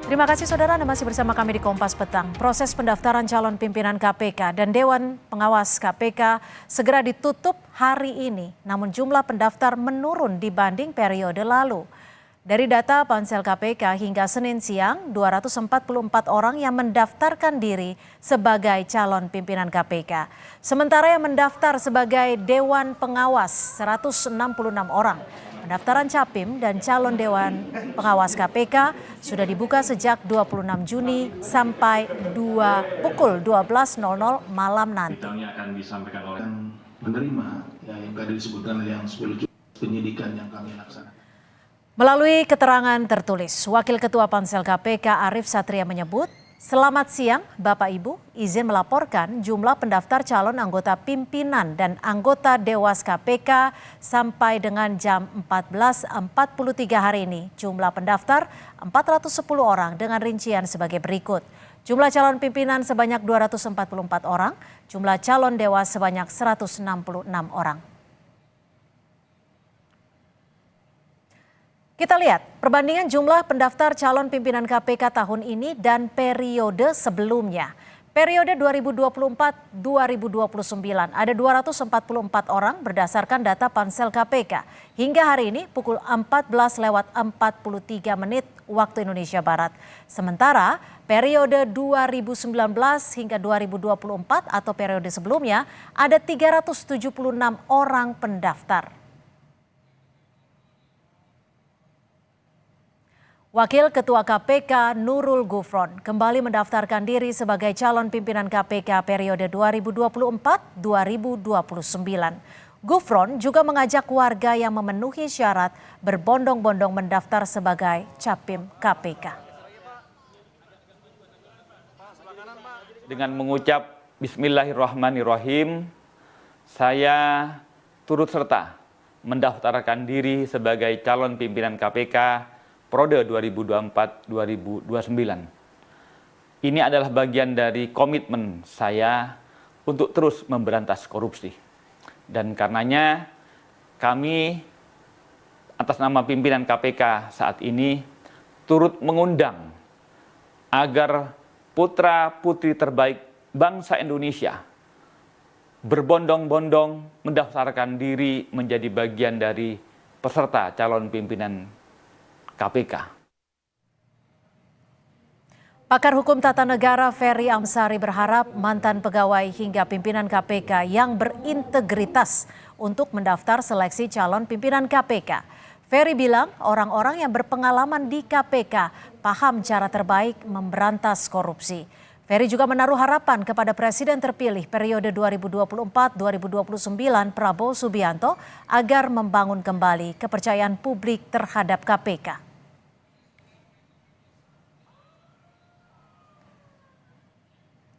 Terima kasih saudara, Anda masih bersama kami di Kompas Petang. Proses pendaftaran calon pimpinan KPK dan Dewan Pengawas KPK segera ditutup hari ini. Namun jumlah pendaftar menurun dibanding periode lalu. Dari data Pansel KPK hingga Senin siang, 244 orang yang mendaftarkan diri sebagai calon pimpinan KPK. Sementara yang mendaftar sebagai Dewan Pengawas 166 orang. Pendaftaran Capim dan calon Dewan Pengawas KPK sudah dibuka sejak 26 Juni sampai pukul 12.00 malam nanti. Akan disampaikan oleh menerima yang tadi disebutkan yang 10 penyidikan yang kami laksanakan. Melalui keterangan tertulis, Wakil Ketua Pansel KPK Arief Satria menyebut, "Selamat siang Bapak Ibu, izin melaporkan jumlah pendaftar calon anggota pimpinan dan anggota Dewas KPK sampai dengan jam 14.43 hari ini. Jumlah pendaftar 410 orang dengan rincian sebagai berikut. Jumlah calon pimpinan sebanyak 244 orang, jumlah calon Dewas sebanyak 166 orang. Kita lihat perbandingan jumlah pendaftar calon pimpinan KPK tahun ini dan periode sebelumnya. Periode 2024-2029 ada 244 orang berdasarkan data Pansel KPK. Hingga hari ini pukul 14:43 waktu Indonesia Barat. Sementara periode 2019 hingga 2024 atau periode sebelumnya ada 376 orang pendaftar. Wakil Ketua KPK Nurul Gufron kembali mendaftarkan diri sebagai calon pimpinan KPK periode 2024-2029. Gufron juga mengajak warga yang memenuhi syarat berbondong-bondong mendaftar sebagai Capim KPK. Dengan mengucap Bismillahirrahmanirrahim, saya turut serta mendaftarkan diri sebagai calon pimpinan KPK periode 2024-2029. Ini adalah bagian dari komitmen saya untuk terus memberantas korupsi. Dan karenanya kami atas nama pimpinan KPK saat ini turut mengundang agar putra-putri terbaik bangsa Indonesia berbondong-bondong mendaftarkan diri menjadi bagian dari peserta calon pimpinan KPK. Pakar Hukum Tata Negara Ferry Amsari berharap mantan pegawai hingga pimpinan KPK yang berintegritas untuk mendaftar seleksi calon pimpinan KPK. Ferry bilang orang-orang yang berpengalaman di KPK paham cara terbaik memberantas korupsi. Ferry juga menaruh harapan kepada Presiden terpilih periode 2024-2029 Prabowo Subianto agar membangun kembali kepercayaan publik terhadap KPK.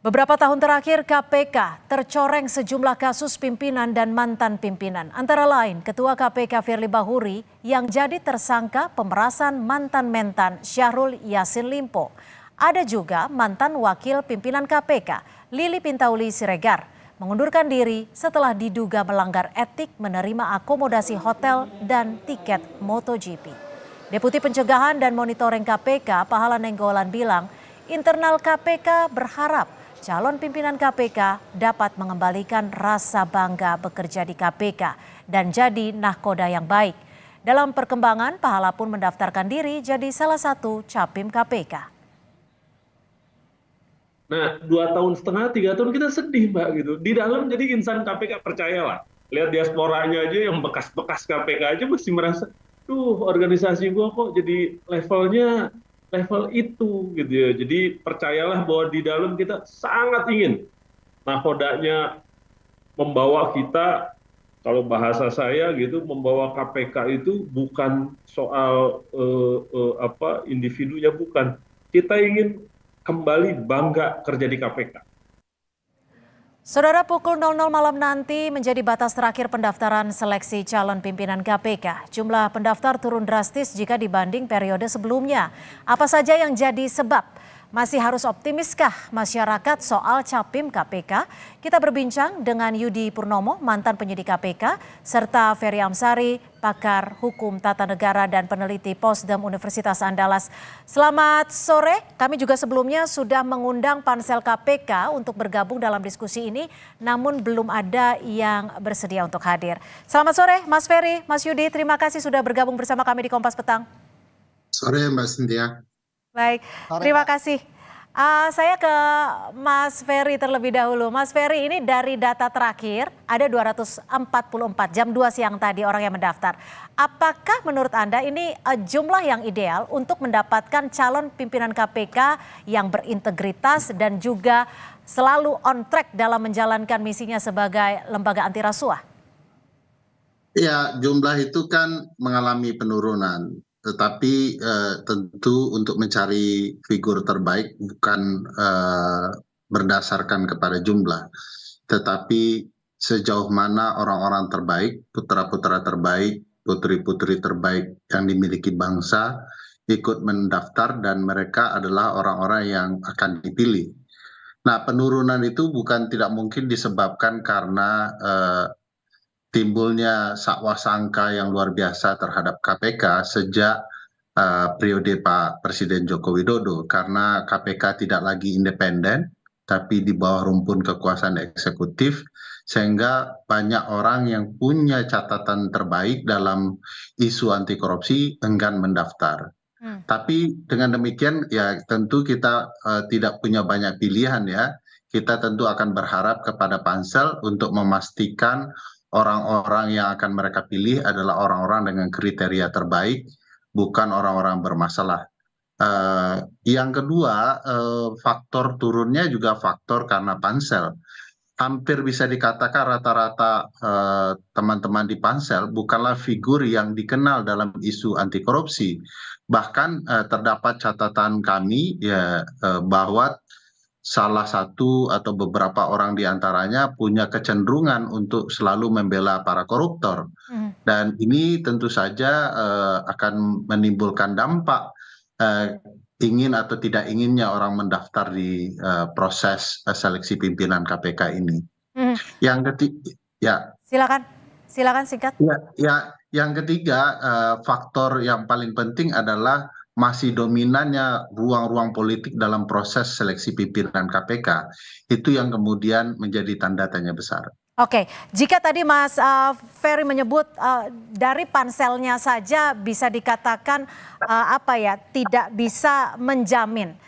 Beberapa tahun terakhir KPK tercoreng sejumlah kasus pimpinan dan mantan pimpinan. Antara lain Ketua KPK Firly Bahuri yang jadi tersangka pemerasan mantan mentan Syahrul Yassin Limpo. Ada juga mantan wakil pimpinan KPK Lili Pintauli Siregar mengundurkan diri setelah diduga melanggar etik menerima akomodasi hotel dan tiket MotoGP. Deputi Pencegahan dan Monitoring KPK Pahala Nenggolan bilang internal KPK berharap calon pimpinan KPK dapat mengembalikan rasa bangga bekerja di KPK dan jadi nahkoda yang baik. Dalam perkembangan, Pahala pun mendaftarkan diri jadi salah satu Capim KPK. Nah, 2,5 tahun, 3 tahun kita sedih, Mbak, gitu. Di dalam jadi insan KPK, percayalah. Lihat diasporanya aja yang bekas-bekas KPK aja masih merasa, duh organisasi gua kok jadi level itu gitu ya. Jadi percayalah bahwa di dalam kita sangat ingin nahodanya membawa kita, kalau bahasa saya gitu, membawa KPK itu bukan soal individunya, bukan. Kita ingin kembali bangga kerja di KPK. Saudara, pukul 00 malam nanti menjadi batas terakhir pendaftaran seleksi calon pimpinan KPK. Jumlah pendaftar turun drastis jika dibanding periode sebelumnya. Apa saja yang jadi sebab? Masih harus optimiskah masyarakat soal capim KPK? Kita berbincang dengan Yudi Purnomo, mantan penyidik KPK, serta Ferry Amsari, pakar hukum tata negara dan peneliti Posdem Universitas Andalas. Selamat sore, kami juga sebelumnya sudah mengundang pansel KPK untuk bergabung dalam diskusi ini, namun belum ada yang bersedia untuk hadir. Selamat sore, Mas Ferry, Mas Yudi, terima kasih sudah bergabung bersama kami di Kompas Petang. Sore Mbak Cynthia. Baik, terima kasih. Saya ke Mas Ferry terlebih dahulu. Mas Ferry, ini dari data terakhir ada 244 jam 2 siang tadi orang yang mendaftar. Apakah menurut Anda ini jumlah yang ideal untuk mendapatkan calon pimpinan KPK yang berintegritas dan juga selalu on track dalam menjalankan misinya sebagai lembaga anti rasuah? Ya, jumlah itu kan mengalami penurunan. Tetapi tentu untuk mencari figur terbaik bukan berdasarkan kepada jumlah. Tetapi sejauh mana orang-orang terbaik, putra-putra terbaik, putri-putri terbaik yang dimiliki bangsa ikut mendaftar dan mereka adalah orang-orang yang akan dipilih. Nah, penurunan itu bukan tidak mungkin disebabkan karena timbulnya sakwa sangka yang luar biasa terhadap KPK sejak periode Pak Presiden Joko Widodo, karena KPK tidak lagi independen tapi di bawah rumpun kekuasaan eksekutif, sehingga banyak orang yang punya catatan terbaik dalam isu anti korupsi enggan mendaftar. Tapi dengan demikian ya tentu kita tidak punya banyak pilihan ya. Kita tentu akan berharap kepada pansel untuk memastikan orang-orang yang akan mereka pilih adalah orang-orang dengan kriteria terbaik, bukan orang-orang bermasalah. Yang kedua, faktor turunnya juga faktor karena pansel. Hampir bisa dikatakan rata-rata teman-teman di pansel bukanlah figur yang dikenal dalam isu anti korupsi. Bahkan terdapat catatan kami ya bahwa salah satu atau beberapa orang di antaranya punya kecenderungan untuk selalu membela para koruptor. Dan ini tentu saja akan menimbulkan dampak ingin atau tidak inginnya orang mendaftar di proses seleksi pimpinan KPK ini. Yang ketiga, ya. Silakan singkat. Yang ketiga, faktor yang paling penting adalah masih dominannya ruang-ruang politik dalam proses seleksi pimpinan KPK. Itu yang kemudian menjadi tanda tanya besar. Oke, jika tadi Mas Ferry menyebut dari panselnya saja bisa dikatakan tidak bisa menjamin.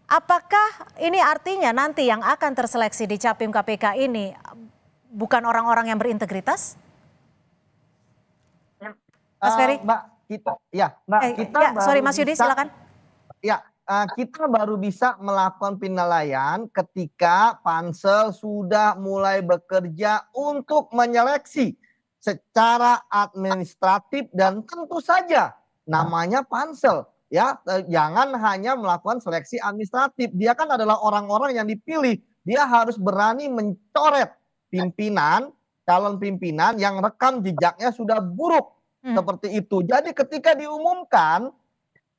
Apakah ini artinya nanti yang akan terseleksi di Capim KPK ini bukan orang-orang yang berintegritas? Mas Ferry? Mas Yudi silakan. Kita baru bisa melakukan penilaian ketika pansel sudah mulai bekerja untuk menyeleksi secara administratif dan tentu saja namanya pansel ya, jangan hanya melakukan seleksi administratif. Dia kan adalah orang-orang yang dipilih, dia harus berani mencoret pimpinan, calon pimpinan yang rekam jejaknya sudah buruk seperti itu. Jadi ketika diumumkan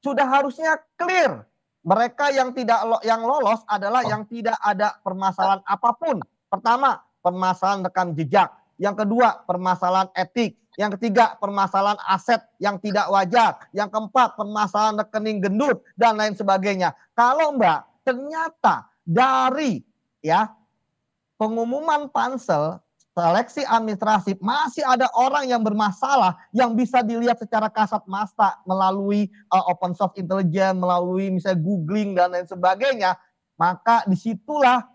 sudah harusnya clear. Mereka yang lolos adalah yang tidak ada permasalahan apapun. Pertama, permasalahan rekam jejak. Yang kedua, permasalahan etik. Yang ketiga, permasalahan aset yang tidak wajar. Yang keempat, permasalahan rekening gendut dan lain sebagainya. Kalau Mbak, ternyata dari pengumuman pansel seleksi administratif masih ada orang yang bermasalah yang bisa dilihat secara kasat mata melalui open source intelligence, melalui misalnya googling dan lain sebagainya, maka disitulah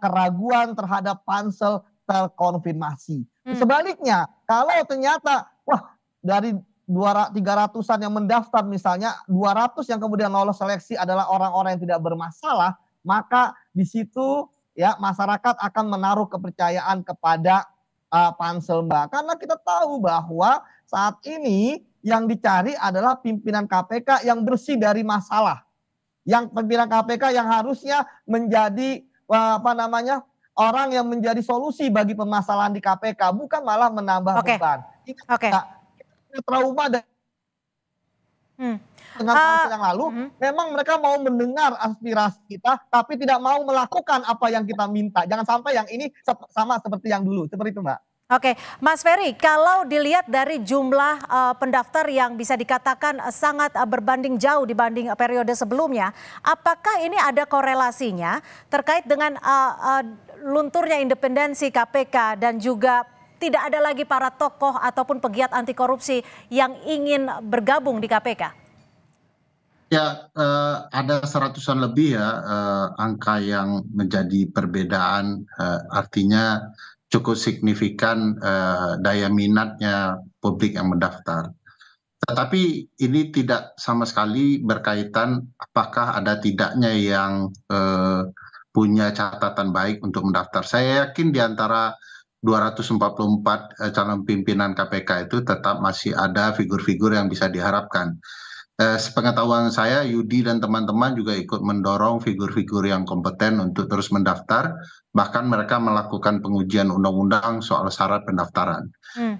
keraguan terhadap pansel terkonfirmasi. Sebaliknya, kalau ternyata dari 300-an yang mendaftar misalnya 200 yang kemudian lolos seleksi adalah orang-orang yang tidak bermasalah, maka di situ masyarakat akan menaruh kepercayaan kepada pansel Mbak. Karena kita tahu bahwa saat ini yang dicari adalah pimpinan KPK yang bersih dari masalah. Yang pimpinan KPK yang harusnya menjadi orang yang menjadi solusi bagi permasalahan di KPK, bukan malah menambah beban. Trauma Hmm. Dengan pansel yang lalu, memang mereka mau mendengar aspirasi kita, tapi tidak mau melakukan apa yang kita minta. Jangan sampai yang ini sama seperti yang dulu, seperti itu Mbak. Oke, Mas Ferry, kalau dilihat dari jumlah pendaftar yang bisa dikatakan sangat berbanding jauh dibanding periode sebelumnya, apakah ini ada korelasinya terkait dengan lunturnya independensi KPK dan juga tidak ada lagi para tokoh ataupun pegiat anti korupsi yang ingin bergabung di KPK? Ya, ada seratusan lebih ya angka yang menjadi perbedaan, artinya cukup signifikan daya minatnya publik yang mendaftar. Tetapi ini tidak sama sekali berkaitan apakah ada tidaknya yang punya catatan baik untuk mendaftar. Saya yakin di antara 244 calon pimpinan KPK itu tetap masih ada figur-figur yang bisa diharapkan. Sepengetahuan saya, Yudi dan teman-teman juga ikut mendorong figur-figur yang kompeten untuk terus mendaftar, bahkan mereka melakukan pengujian undang-undang soal syarat pendaftaran.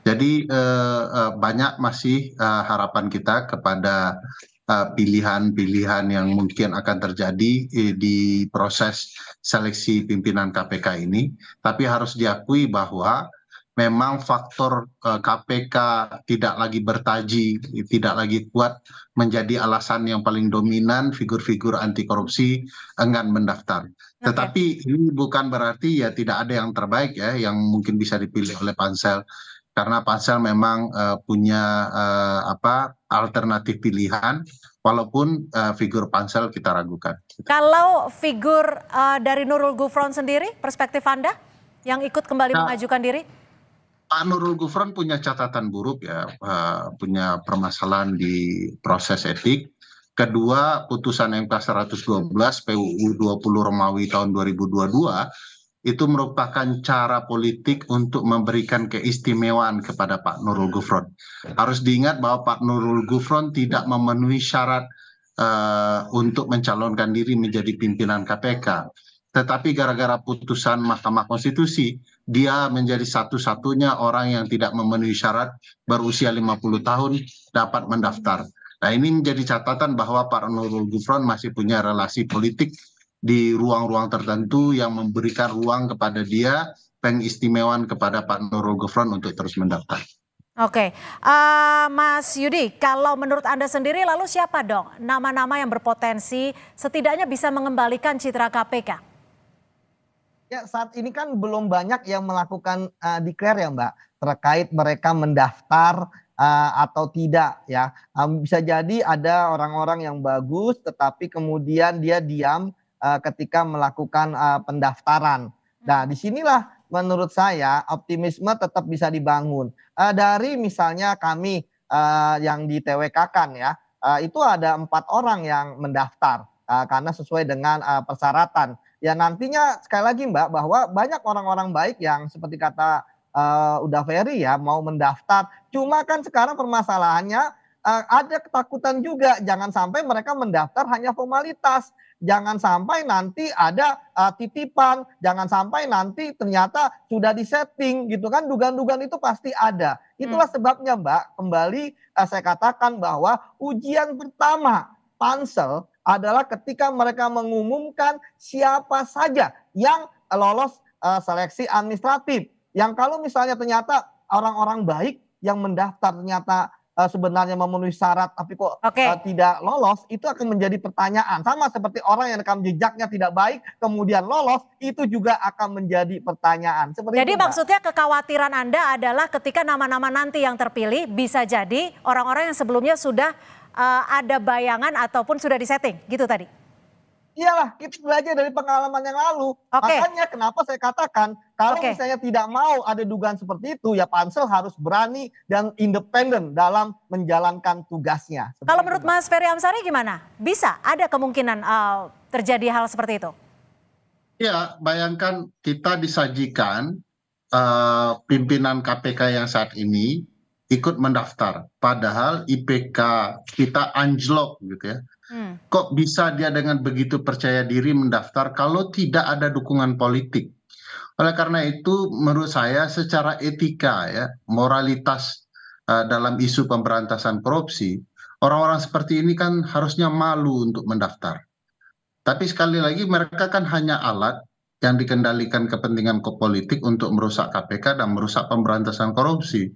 Jadi banyak masih harapan kita kepada pilihan-pilihan yang mungkin akan terjadi di proses seleksi pimpinan KPK ini, tapi harus diakui bahwa memang faktor KPK tidak lagi bertaji, tidak lagi kuat menjadi alasan yang paling dominan figur-figur anti korupsi enggan mendaftar. Tetapi ini bukan berarti ya tidak ada yang terbaik ya yang mungkin bisa dipilih oleh pansel, karena pansel memang punya alternatif pilihan, walaupun figur pansel kita ragukan. Kalau figur dari Nurul Gufron sendiri, perspektif Anda yang ikut kembali mengajukan diri? Pak Nurul Gufron punya catatan buruk ya, punya permasalahan di proses etik. Kedua, putusan MK 112 PUU 20 Romawi tahun 2022 itu merupakan cara politik untuk memberikan keistimewaan kepada Pak Nurul Gufron. Harus diingat bahwa Pak Nurul Gufron tidak memenuhi syarat untuk mencalonkan diri menjadi pimpinan KPK. Tetapi gara-gara putusan Mahkamah Konstitusi, dia menjadi satu-satunya orang yang tidak memenuhi syarat berusia 50 tahun dapat mendaftar. Nah, ini menjadi catatan bahwa Pak Nurul Gufron masih punya relasi politik di ruang-ruang tertentu yang memberikan ruang kepada dia, pengistimewaan kepada Pak Nurul Gufron untuk terus mendaftar. Oke, Mas Yudi, kalau menurut Anda sendiri lalu siapa dong nama-nama yang berpotensi setidaknya bisa mengembalikan citra KPK? Ya, saat ini kan belum banyak yang melakukan declare ya Mbak, terkait mereka mendaftar atau tidak ya. Bisa jadi ada orang-orang yang bagus tetapi kemudian dia diam ketika melakukan pendaftaran. Nah, disinilah menurut saya optimisme tetap bisa dibangun. Dari misalnya kami yang di TWK-kan ya, itu ada 4 orang yang mendaftar karena sesuai dengan persyaratan. Ya nantinya sekali lagi Mbak, bahwa banyak orang-orang baik yang seperti kata Uda Ferry ya mau mendaftar. Cuma kan sekarang permasalahannya ada ketakutan juga, jangan sampai mereka mendaftar hanya formalitas. Jangan sampai nanti ada titipan, jangan sampai nanti ternyata sudah disetting gitu kan, dugaan-dugaan itu pasti ada. Itulah sebabnya Mbak, kembali saya katakan bahwa ujian pertama pansel adalah ketika mereka mengumumkan siapa saja yang lolos seleksi administratif. Yang kalau misalnya ternyata orang-orang baik yang mendaftar ternyata sebenarnya memenuhi syarat tapi kok tidak lolos, itu akan menjadi pertanyaan. Sama seperti orang yang rekam jejaknya tidak baik kemudian lolos, itu juga akan menjadi pertanyaan. Jadi maksudnya kekhawatiran Anda adalah ketika nama-nama nanti yang terpilih bisa jadi orang-orang yang sebelumnya sudah ada bayangan ataupun sudah disetting gitu tadi? Iyalah, kita belajar dari pengalaman yang lalu. Makanya kenapa saya katakan kalau misalnya tidak mau ada dugaan seperti itu, ya pansel harus berani dan independen dalam menjalankan tugasnya. Kalau menurut Mas Ferry Amsari gimana? Bisa ada kemungkinan terjadi hal seperti itu? Ya, bayangkan kita disajikan pimpinan KPK yang saat ini ikut mendaftar, padahal IPK kita anjlok gitu ya. Kok bisa dia dengan begitu percaya diri mendaftar kalau tidak ada dukungan politik? Oleh karena itu menurut saya secara etika ya, moralitas dalam isu pemberantasan korupsi, orang-orang seperti ini kan harusnya malu untuk mendaftar. Tapi sekali lagi mereka kan hanya alat yang dikendalikan kepentingan politik untuk merusak KPK dan merusak pemberantasan korupsi.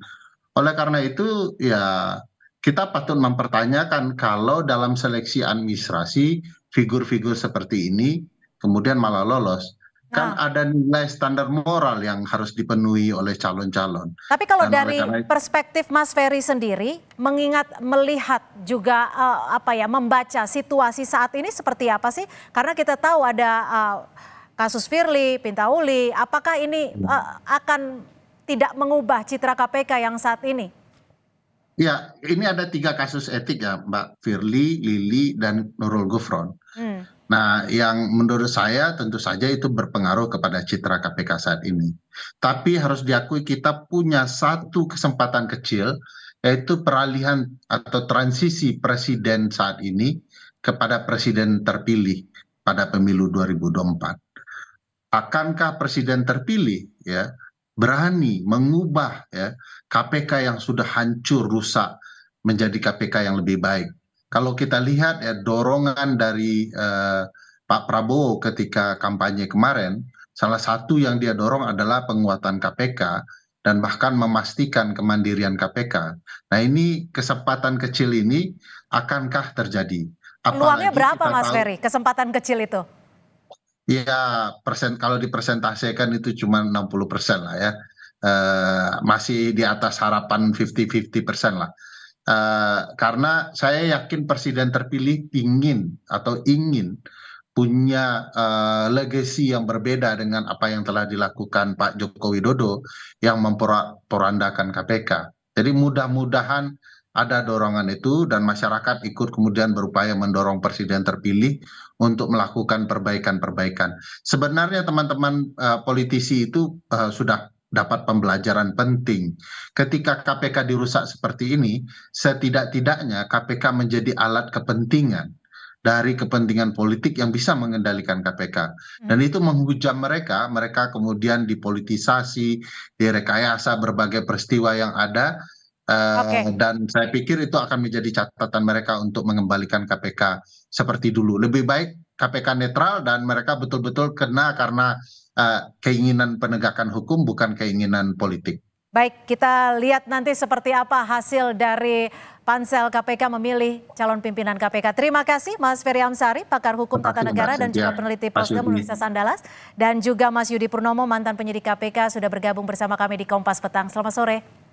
Oleh karena itu ya kita patut mempertanyakan kalau dalam seleksi administrasi figur-figur seperti ini kemudian malah lolos. Kan Nah, ada nilai standar moral yang harus dipenuhi oleh calon-calon. tapi kalau Dan oleh dari karena itu, perspektif Mas Ferry sendiri, melihat juga membaca situasi saat ini seperti apa sih? Karena kita tahu ada kasus Firly Pintauli, apakah ini akan tidak mengubah citra KPK yang saat ini? ya ini ada 3 kasus etik ya Mbak Firly, Lili, dan Nurul Gufron. Hmm. Nah, yang menurut saya tentu saja itu berpengaruh kepada citra KPK saat ini. Tapi harus diakui kita punya satu kesempatan kecil, yaitu peralihan atau transisi presiden saat ini kepada presiden terpilih pada pemilu 2024. Akankah presiden terpilih ya berani mengubah ya KPK yang sudah hancur rusak menjadi KPK yang lebih baik? Kalau kita lihat ya dorongan dari Pak Prabowo ketika kampanye kemarin, salah satu yang dia dorong adalah penguatan KPK dan bahkan memastikan kemandirian KPK. Nah ini kesempatan kecil ini akankah terjadi? Peluangnya Apalagi berapa kita Mas tahu Ferry, kesempatan kecil itu? ya kalau dipresentasikan itu cuma 60% lah ya. Masih di atas harapan 50-50% lah. Karena saya yakin presiden terpilih ingin punya legacy yang berbeda dengan apa yang telah dilakukan Pak Joko Widodo yang memporandakan KPK. Jadi mudah-mudahan ada dorongan itu dan masyarakat ikut kemudian berupaya mendorong presiden terpilih untuk melakukan perbaikan-perbaikan. Sebenarnya teman-teman politisi itu sudah dapat pembelajaran penting. Ketika KPK dirusak seperti ini, setidak-tidaknya KPK menjadi alat kepentingan dari kepentingan politik yang bisa mengendalikan KPK. Dan itu menghujam mereka kemudian dipolitisasi, direkayasa berbagai peristiwa yang ada, Oke. dan saya pikir itu akan menjadi catatan mereka untuk mengembalikan KPK seperti dulu. Lebih baik KPK netral dan mereka betul-betul kena karena keinginan penegakan hukum bukan keinginan politik. Baik, kita lihat nanti seperti apa hasil dari pansel KPK memilih calon pimpinan KPK. Terima kasih Mas Ferry Amsari, pakar hukum Terima tata kasih, negara Mbak dan juga Cynthia, peneliti Mas Posdem Yudi. Universitas Andalas. Dan juga Mas Yudi Purnomo, mantan penyidik KPK, sudah bergabung bersama kami di Kompas Petang. Selamat sore.